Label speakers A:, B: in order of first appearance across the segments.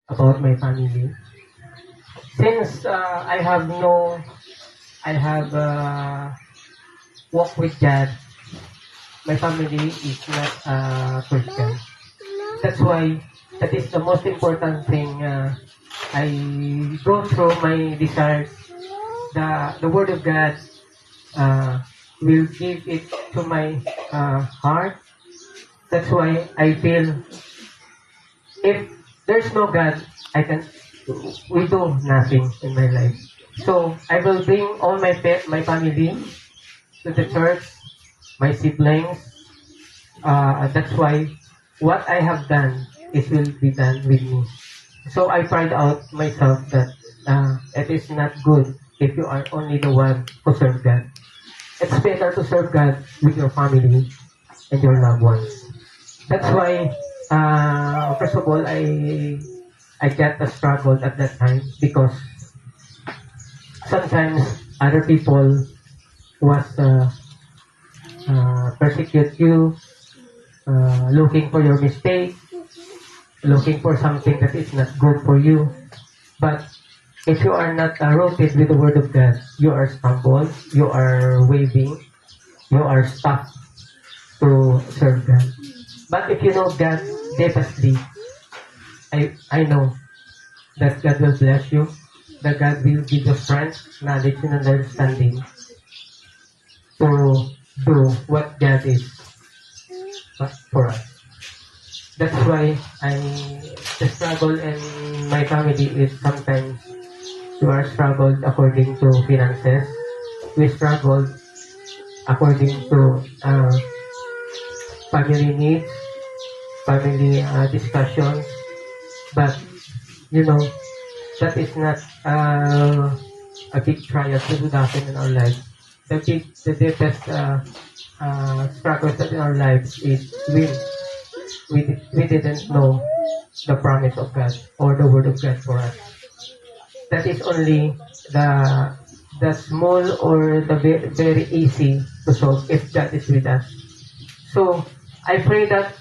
A: about my family. Since I have walked with God, my family is not Christian. That's why that is the most important thing. I go through my desires. The Word of God will give it to my heart. That's why I feel if there's no God, we do nothing in my life. So I will bring all my family to the church, my siblings. That's why what I have done, it will be done with me. So I pride out myself that it is not good if you are only the one who serve God. It's better to serve God with your family and your loved ones. That's why, first of all, I get a struggle at that time because sometimes other people was persecute you, looking for your mistake, looking for something that is not good for you. But if you are not rooted with the Word of God, you are stumbled, you are waving, you are stuck to serve God. But if you know God deeply, I know that God will bless you, that God will give you strength, knowledge, and understanding to do what God is for us. That's why the struggle in my family is sometimes we are struggled according to finances. We struggled according to family needs, family discussions. But you know that is not a big trial to happen in our lives. The deepest struggles that in our lives is we didn't know the promise of God or the Word of God for us. That is only the small or the very easy to solve if God is with us. So I pray that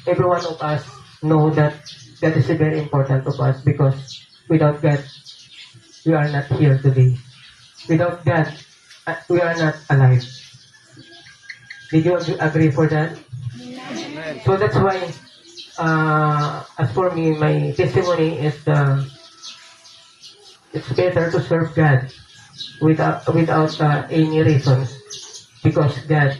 A: every one of us know that God is very important to us because without God we are not here today. Without God we are not alive. Did you agree for that? So that's why, as for me, my testimony is it's better to serve God without any reasons because God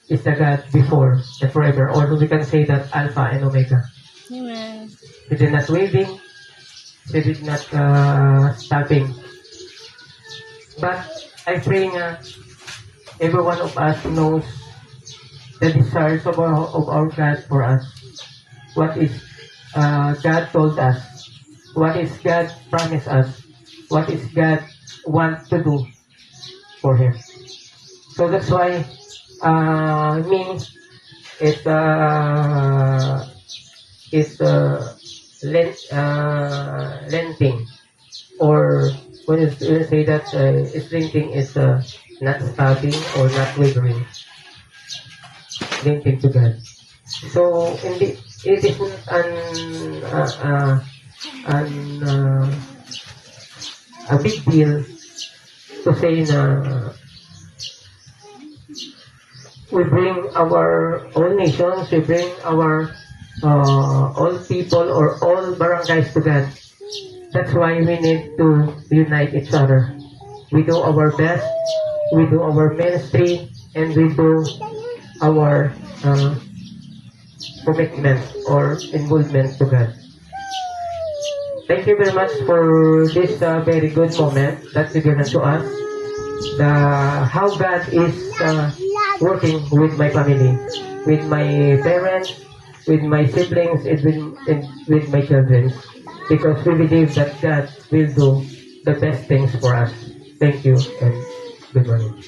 A: is the God before and forever. Or we can say that Alpha and Omega.
B: Amen.
A: He did not waving, he did not stopping. But I pray every one of us knows the desires of our God for us. What is God told us? What is God promised us? What is God want to do for Him? So that's why me it's lenting, or when you say that it's lenting is not stopping or not wavering, lenting to God. So it is a big deal to say na we bring our all nations, we bring our all people or all barangays to God. That's why we need to unite each other. We do our best, we do our ministry, and we do our commitment or involvement to God. Thank you very much for this very good moment that you given to us. How God is working with my family, with my parents, with my siblings, and with my children. Because we believe that God will do the best things for us. Thank you and good morning.